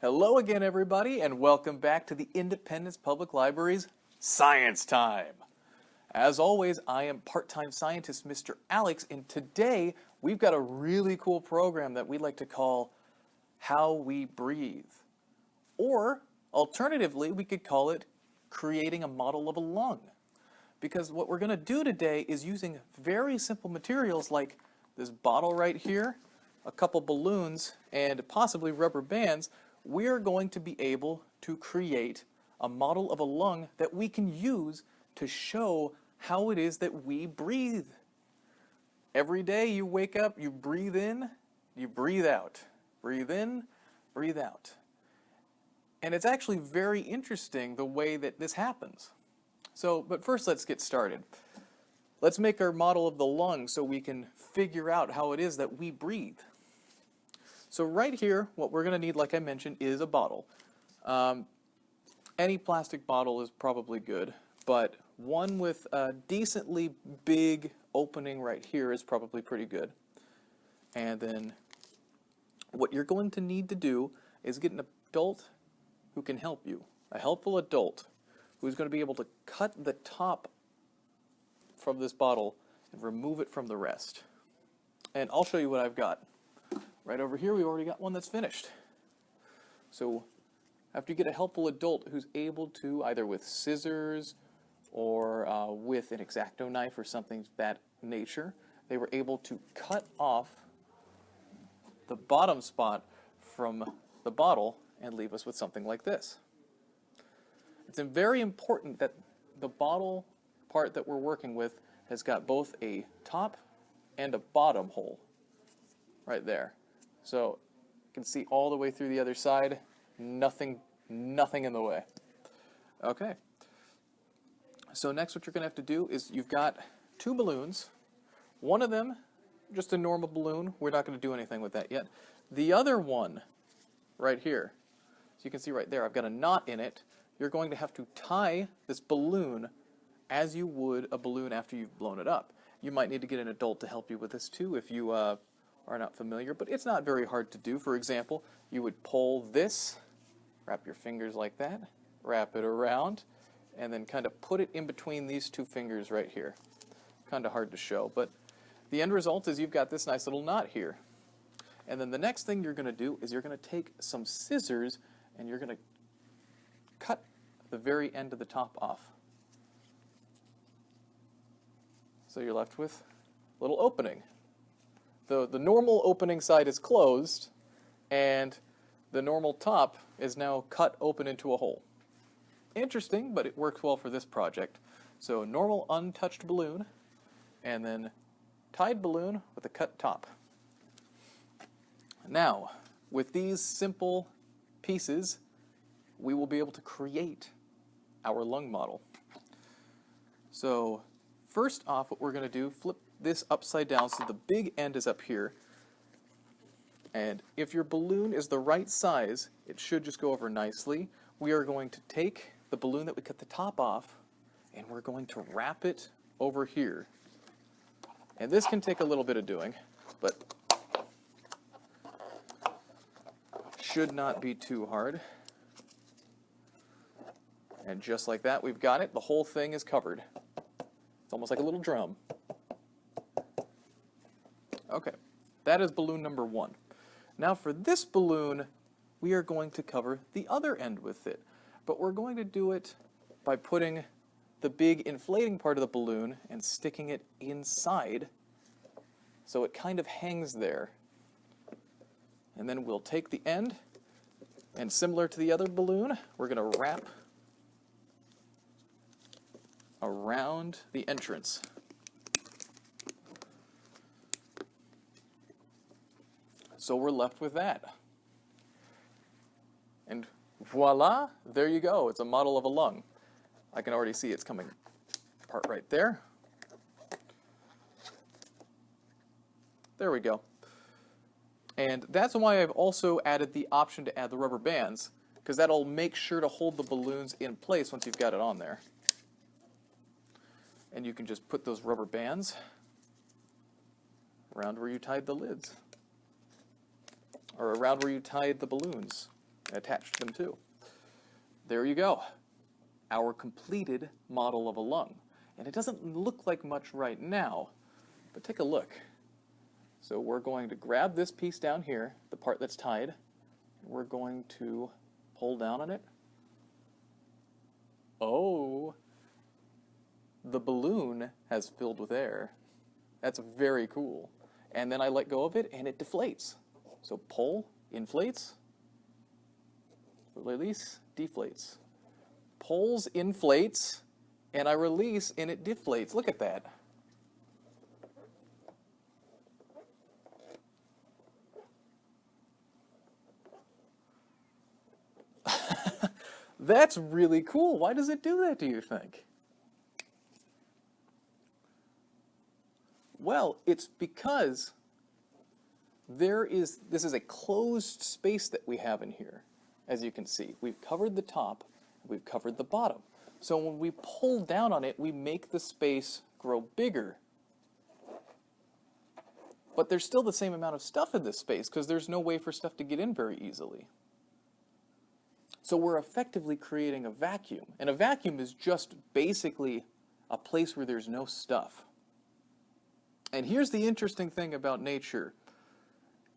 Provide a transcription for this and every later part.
Hello again, everybody, and welcome back to the Independence Public Library's Science Time. As always, I am part-time scientist Mr. Alex, and today we've got a really cool program that we like to call How We Breathe. Or, alternatively, we could call it Creating a Model of a Lung. Because what we're going to do today is using very simple materials like this bottle right here, a couple balloons, and possibly rubber bands. We're going to be able to create a model of a lung that we can use to show how it is that we breathe. Every day you wake up, you breathe in, you breathe out. Breathe in, breathe out. And it's actually very interesting the way that this happens. But first let's get started. Let's make our model of the lung so we can figure out how it is that we breathe. So right here, what we're going to need, like I mentioned, is a bottle. Any plastic bottle is probably good, but one with a decently big opening right here is probably pretty good. And then what you're going to need to do is get an adult who can help you. A helpful adult who's going to be able to cut the top from this bottle and remove it from the rest. And I'll show you what I've got. Right over here, we've already got one that's finished. So after you get a helpful adult who's able to, either with scissors or with an X-Acto knife or something of that nature, they were able to cut off the bottom spot from the bottle and leave us with something like this. It's very important that the bottle part that we're working with has got both a top and a bottom hole right there. So you can see all the way through the other side, nothing in the way. Okay. So next what you're going to have to do is you've got two balloons. One of them, just a normal balloon. We're not going to do anything with that yet. The other one, right here, so you can see right there, I've got a knot in it. You're going to have to tie this balloon as you would a balloon after you've blown it up. You might need to get an adult to help you with this too if you are not familiar, but it's not very hard to do. For example, you would pull this, wrap your fingers like that, wrap it around, and then kind of put it in between these two fingers right here. Kind of hard to show, but the end result is you've got this nice little knot here. And then the next thing you're going to do is you're going to take some scissors and you're going to cut the very end of the top off. So you're left with a little opening. The normal opening side is closed, and the normal top is now cut open into a hole. Interesting, but it works well for this project. So normal untouched balloon, and then tied balloon with a cut top. Now, with these simple pieces, we will be able to create our lung model. So first off, what we're going to do, flip this upside down so the big end is up here. And if your balloon is the right size, it should just go over nicely. We are going to take the balloon that we cut the top off and we're going to wrap it over here. And this can take a little bit of doing, but should not be too hard. And just like that, we've got it. The whole thing is covered. It's almost like a little drum. Okay, that is balloon number one. Now for this balloon, we are going to cover the other end with it. But we're going to do it by putting the big inflating part of the balloon and sticking it inside so it kind of hangs there. And then we'll take the end, and similar to the other balloon, we're going to wrap around the entrance. So we're left with that. And voila, there you go. It's a model of a lung. I can already see it's coming apart right there. There we go. And that's why I've also added the option to add the rubber bands, because that'll make sure to hold the balloons in place once you've got it on there. And you can just put those rubber bands around where you tied the lids, or around where you tied the balloons, attach them to. There you go. Our completed model of a lung. And it doesn't look like much right now, but take a look. So we're going to grab this piece down here, the part that's tied, and we're going to pull down on it. Oh, the balloon has filled with air. That's very cool. And then I let go of it and it deflates. So pull, inflates, release, deflates. Pulls, inflates, and I release and it deflates. Look at that. That's really cool. Why does it do that, do you think? Well, it's because this is a closed space that we have in here, as you can see. We've covered the top, we've covered the bottom. So when we pull down on it, we make the space grow bigger. But there's still the same amount of stuff in this space because there's no way for stuff to get in very easily. So we're effectively creating a vacuum. And a vacuum is just basically a place where there's no stuff. And here's the interesting thing about nature.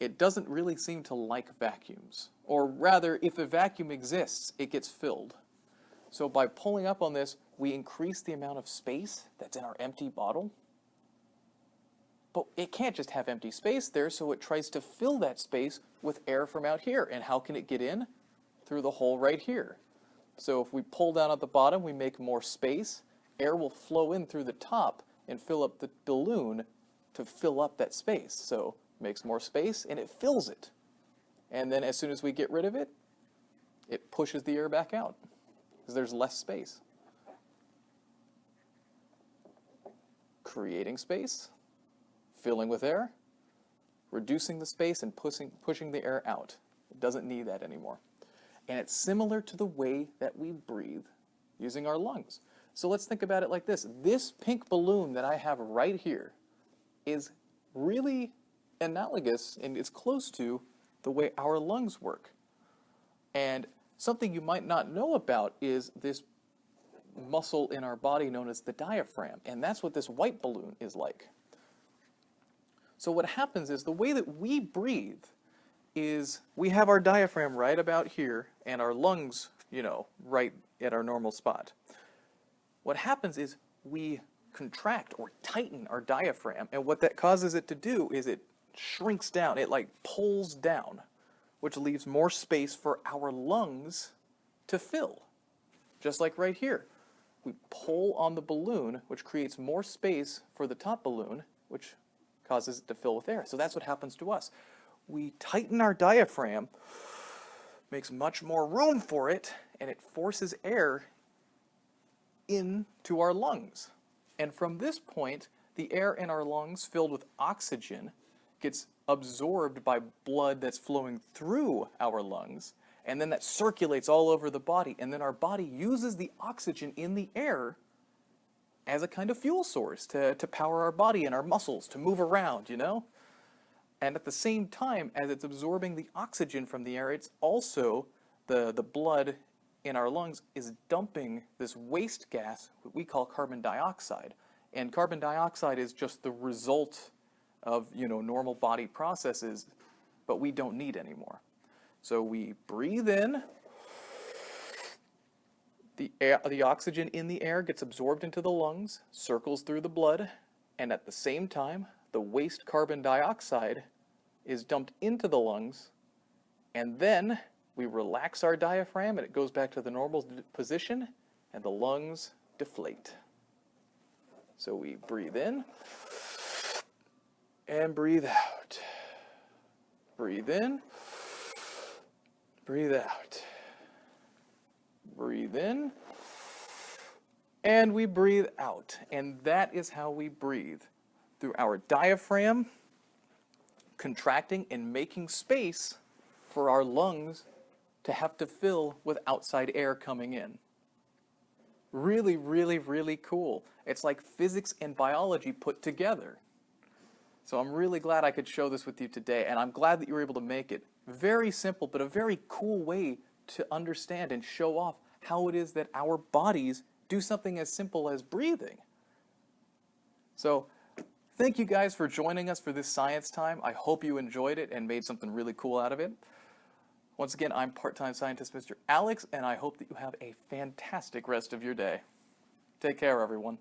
It doesn't really seem to like vacuums. Or rather, if a vacuum exists, it gets filled. So by pulling up on this, we increase the amount of space that's in our empty bottle. But it can't just have empty space there, so it tries to fill that space with air from out here. And how can it get in? Through the hole right here. So if we pull down at the bottom, we make more space. Air will flow in through the top and fill up the balloon to fill up that space. So it makes more space and it fills it. And then as soon as we get rid of it, it pushes the air back out because there's less space. Creating space, filling with air, reducing the space and pushing the air out. It doesn't need that anymore. And it's similar to the way that we breathe using our lungs. So let's think about it like this. This pink balloon that I have right here is really analogous and it's close to the way our lungs work. And something you might not know about is this muscle in our body known as the diaphragm. And that's what this white balloon is like. So what happens is the way that we breathe is we have our diaphragm right about here and our lungs, right at our normal spot. What happens is we contract or tighten our diaphragm, and what that causes it to do is it shrinks down. It like pulls down, which leaves more space for our lungs to fill. Just like right here. We pull on the balloon, which creates more space for the top balloon, which causes it to fill with air. So that's what happens to us. We tighten our diaphragm, makes much more room for it, and it forces air into our lungs. And from this point, the air in our lungs filled with oxygen gets absorbed by blood that's flowing through our lungs, and then that circulates all over the body, and then our body uses the oxygen in the air as a kind of fuel source to power our body and our muscles to move around, And at the same time, as it's absorbing the oxygen from the air, it's also, the blood in our lungs is dumping this waste gas, what we call carbon dioxide. And carbon dioxide is just the result of, normal body processes, but we don't need anymore. So we breathe in, the oxygen in the air gets absorbed into the lungs, circles through the blood, and at the same time, the waste carbon dioxide is dumped into the lungs, and then we relax our diaphragm and it goes back to the normal position, and the lungs deflate. So we breathe in and breathe out. Breathe in, breathe out. Breathe in, and we breathe out. And that is how we breathe. Through our diaphragm contracting and making space for our lungs to have to fill with outside air coming in. Really, really, really cool. It's like physics and biology put together. So I'm really glad I could show this with you today, and I'm glad that you were able to make it. Very simple, but a very cool way to understand and show off how it is that our bodies do something as simple as breathing. So thank you guys for joining us for this science time. I hope you enjoyed it and made something really cool out of it. Once again, I'm part-time scientist Mr. Alex, and I hope that you have a fantastic rest of your day. Take care, everyone.